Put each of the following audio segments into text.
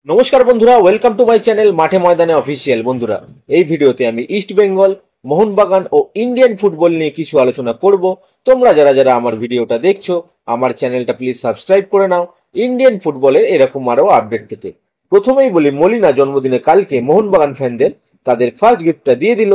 নমস্কার বন্ধুরা, welcome to my channel মাঠে ময়দানে অফিসিয়াল। বন্ধুরা, এই ভিডিওতে আমি ইস্ট বেঙ্গল, মোহনবাগান ও ইন্ডিয়ান ফুটবল নিয়ে কিছু আলোচনা করব। তোমরা যারা যারা আমার ভিডিওটা দেখছো, আমার চ্যানেলটা প্লিজ সাবস্ক্রাইব করে নাও ইন্ডিয়ান ফুটবলের এরকম আরো আপডেট পেতে। প্রথমেই বলি, মলিনা জন্মদিনে কালকে মোহনবাগান ফ্যানদের তাদের ফার্স্ট গিফটটা দিয়ে দিল।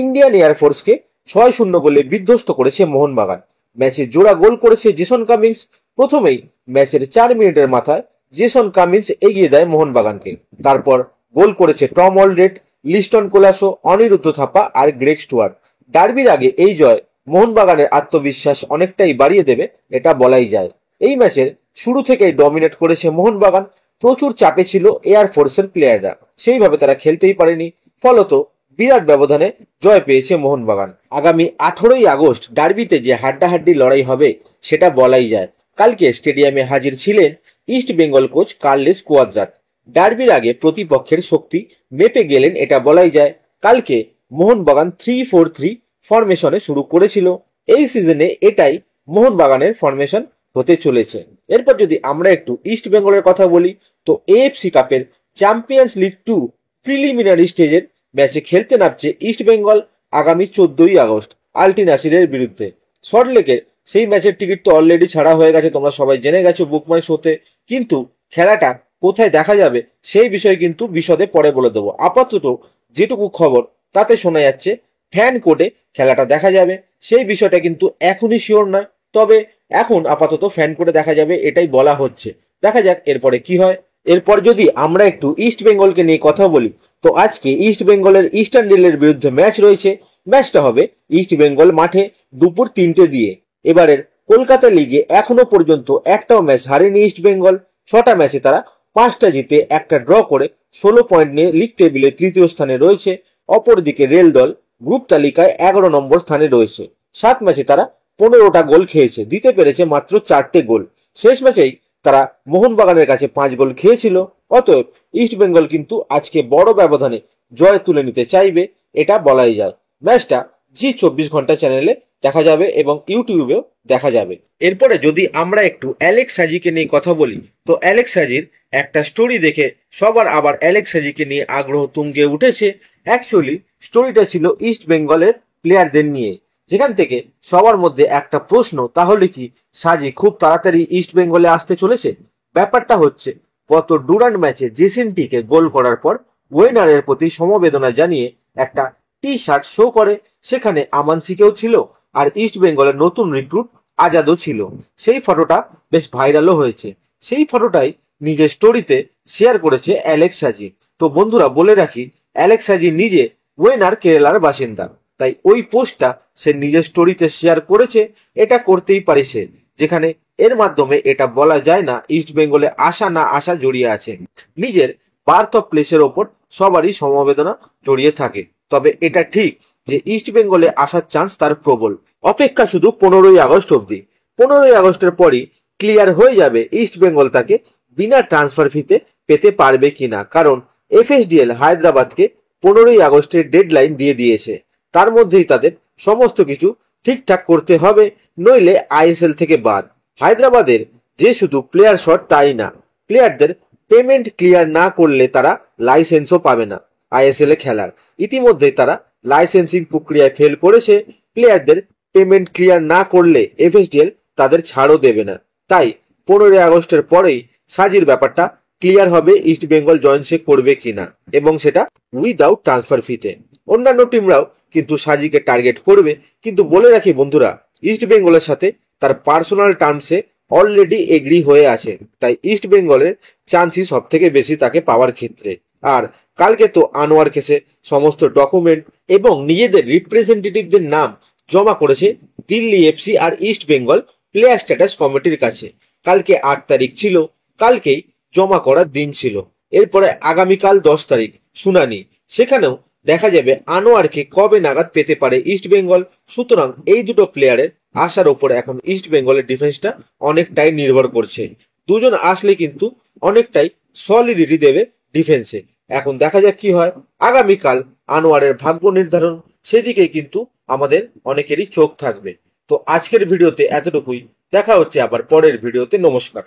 ইন্ডিয়ান এয়ারফোর্সকে 6-0 গোলে বিধ্বস্ত করেছে মোহনবাগান। ম্যাচে জোড়া গোল করেছে জেসন কামিন্স। প্রথমেই ম্যাচের 4 মিনিটের মাথায় জেসন কামিন্স এগিয়ে দেয় মোহনবাগানকে। তারপর গোল করেছে টম অলড্রেড, লিস্টন কোলাসো, অনিরুদ্ধ থাপা আর গ্রেগ স্টুয়ার্ট। ডার্বির আগে এই জয় মোহনবাগানের আত্মবিশ্বাস অনেকটাই বাড়িয়ে দেবে, এটা বলাই যায়। এই ম্যাচের শুরু থেকেই ডমিনেট করেছে মোহনবাগান। প্রচুর চাপে ছিল এয়ারফোর্সের প্লেয়াররা, সেইভাবে তারা খেলতেই পারেনি, ফলত বিরাট ব্যবধানে জয় পেয়েছে মোহনবাগান। আগামী 18ই আগস্ট ডার্বিতে যে হাড্ডাহাড্ডি লড়াই হবে সেটা বলাই যায়। কালকে স্টেডিয়ামে হাজির ছিলেন East Bengal coach Carlos Cuadrat. ডার্বির আগে প্রতিপক্ষের শক্তি মেপে গেলেন, এটা বলাই যায়। কালকে মোহনবাগান 3-4-3 ফরমেশনে শুরু করেছিল। এই সিজনে এটাই মোহনবাগানের ফরমেশন হতে চলেছে। এরপর যদি আমরা একটু ইস্ট বেঙ্গলের কথা বলি, তো এএফসি কাপের চ্যাম্পিয়ন্স লিগ 2 প্রিলিমিনারি স্টেজের ম্যাচে খেলতে নামছে ইস্ট বেঙ্গল আগামী 14ই আগস্ট আলটি নাসিরের বিরুদ্ধে। সল্টলেকের সেই ম্যাচের টিকিট তো অলরেডি ছাড়া হয়ে গেছে, তোমরা সবাই জেনে গেছো বুক মাই শোতে। কিন্তু খেলাটা কোথায় দেখা যাবে সেই বিষয়ে কিন্তু বিশদে পরে বলে দেবো। আপাতত যেটুকু খবর তাতে শোনা যাচ্ছে ফ্যান কোর্টে খেলাটা দেখা যাবে। সেই বিষয়টা কিন্তু এখনই শিওর নয়, তবে এখন আপাতত ফ্যান কোর্টে দেখা যাবে এটাই বলা হচ্ছে। দেখা যাক এরপরে কি হয়। এরপর যদি আমরা একটু ইস্ট বেঙ্গলকে নিয়ে কথা বলি, তো আজকে ইস্ট বেঙ্গলের ইস্টার্ন রেলের বিরুদ্ধে ম্যাচ রয়েছে। ম্যাচটা হবে ইস্ট বেঙ্গল মাঠে দুপুর 3টে দিয়ে। এবারের কলকাতা লিগে এখনো পর্যন্ত একটাও ম্যাচ হারেনি ইস্ট বেঙ্গল। 6টা ম্যাচে তারা 5টা জিতে একটা ড্র করে 16 পয়েন্ট নিয়ে লিগ টেবিলে তৃতীয় স্থানে রয়েছে। অপরদিকে রেল দল গ্রুপ তালিকায় 11 নম্বর স্থানে রয়েছে। 7 ম্যাচে তারা 15টা গোল খেয়েছে, দিতে পেরেছে মাত্র 4টে গোল। শেষ ম্যাচেই তারা মোহনবাগানের কাছে 5 গোল খেয়েছিল। অতএব ইস্ট বেঙ্গল কিন্তু আজকে বড় ব্যবধানে জয় তুলে নিতে চাইবে, এটা বলাই যায়। ম্যাচটা জি 24 ঘন্টা চ্যানেলে দেখা যাবে এবং ইউটিউবেও দেখা যাবে। এরপরে যদি আমরা একটু অ্যালেক্স সাজিকে নিয়ে কথা বলি, তো অ্যালেক্স সাজির একটা স্টোরি দেখে সবার আবার অ্যালেক্স সাজিকে নিয়ে আগ্রহ তুঙ্গে উঠেছে। অ্যাকচুয়ালি স্টোরিটা ছিল ইস্ট বেঙ্গলের প্লেয়ারদের নিয়ে, যেখান থেকে সবার মধ্যে একটা প্রশ্ন, তাহলে কি সাজি খুব তাড়াতাড়ি ইস্ট বেঙ্গলে আসতে চলেছে? ব্যাপারটা হচ্ছে, গত ডুরান্ড ম্যাচে জেসিনটিকে গোল করার পর ওয়েনারের প্রতি সমবেদনা জানিয়ে একটা টি শার্ট শো করে। সেখানে আমানসিকেও ছিল আর ইস্ট বেঙ্গলের নতুন রিক্রুট আজাদও ছিল। সেই ফটোটা বেশ ভাইরালও হয়েছে। সেই ফটোটাই নিজের স্টোরিতে শেয়ার করেছে অ্যালেক্স সাজি। তো বন্ধুরা বলে রাখি, অ্যালেক্স সাজি নিজে ওয়েনার কেরালার বাসিন্দা, তাই ওই পোস্টটা সে নিজের স্টোরিতে শেয়ার করেছে। এটা করতেই পারে সে, যেখানে এর মাধ্যমে এটা বলা যায় না ইস্ট বেঙ্গলে আসা না আসা জড়িয়ে আছে। নিজের বার্থ অফ প্লেসের ওপর সবারই সমবেদনা জড়িয়ে থাকে, তবে এটা ঠিক যে ইস্ট বেঙ্গলে আসার চান্স তার প্রবল। অপেক্ষা শুধু 15ই আগস্ট অবধি। 15ই আগস্টের পরই ক্লিয়ার হয়ে যাবে ইস্ট বেঙ্গল তাকে বিনা ট্রান্সফার ফিতে পেতে পারবে কিনা, কারণ এফএসডিএল হায়দ্রাবাদকে 15ই আগস্টের ডেডলাইন দিয়ে দিয়েছে। তার মধ্যেই তাদের সমস্ত কিছু ঠিকঠাক করতে হবে, নইলে আইএসএল থেকে বাদ। হায়দ্রাবাদের যে শুধু প্লেয়ার শর্ট তাই না, প্লেয়ারদের পেমেন্ট ক্লিয়ার না করলে তারা লাইসেন্সও পাবে না আইএসএল এ খেলার। ইতিমধ্যেই তারা লাইসেন্সিং প্রক্রিয়ায় ফেল করেছে। প্লেয়ারদের পেমেন্ট ক্লিয়ার না করলে এফএসডিএল তাদের ছাড়ও দেবে না। তাই 15ই আগস্টের পরেই সাজির ব্যাপারটা ক্লিয়ার হবে ইস্ট বেঙ্গল জয়েন সে করবে কিনা, এবং সেটা উইদাউট ট্রান্সফার ফিতে। অন্যান্য টিমরাও কিন্তু সাজিকে টার্গেট করবে। কিন্তু বলে রাখি বন্ধুরা, ইস্ট বেঙ্গলের সাথে তার পার্সোনাল টার্মসে অলরেডি এগ্রি হয়ে আছে, তাই ইস্ট বেঙ্গলের চান্সই সব থেকে বেশি তাকে পাওয়ার ক্ষেত্রে। আর কালকে তো আনোয়ার কেসে সমস্ত ডকুমেন্ট এবং নিজেদের রিপ্রেজেন্টেটিভদের নাম জমা করেছে দিল্লি এফসি আর ইস্ট বেঙ্গল প্লেয়ার স্ট্যাটাস কমিটির কাছে। কালকে 8 তারিখ ছিল, কালকেই জমা করার দিন ছিল। এরপরে আগামীকাল 10 তারিখ শুনানি, সেখানেও দেখা যাবে আনোয়ারকে কবে নাগাদ পেতে পারে ইস্ট বেঙ্গল। সুতরাং এই দুটো প্লেয়ারের আসার উপরে এখন ইস্ট বেঙ্গলের ডিফেন্সটা অনেকটাই নির্ভর করছে। দুজন আসলে কিন্তু অনেকটাই সলিডিটি দেবে ডিফেন্সে। এখন দেখা যাক কি হয়। আগামীকাল আনোয়ারের ভাগ্য নির্ধারণ, সেদিকে কিন্তু আমাদের অনেকেরই চোখ থাকবে। তো আজকের ভিডিওতে এতটুকুই, দেখা হচ্ছে আবার পরের ভিডিওতে। নমস্কার।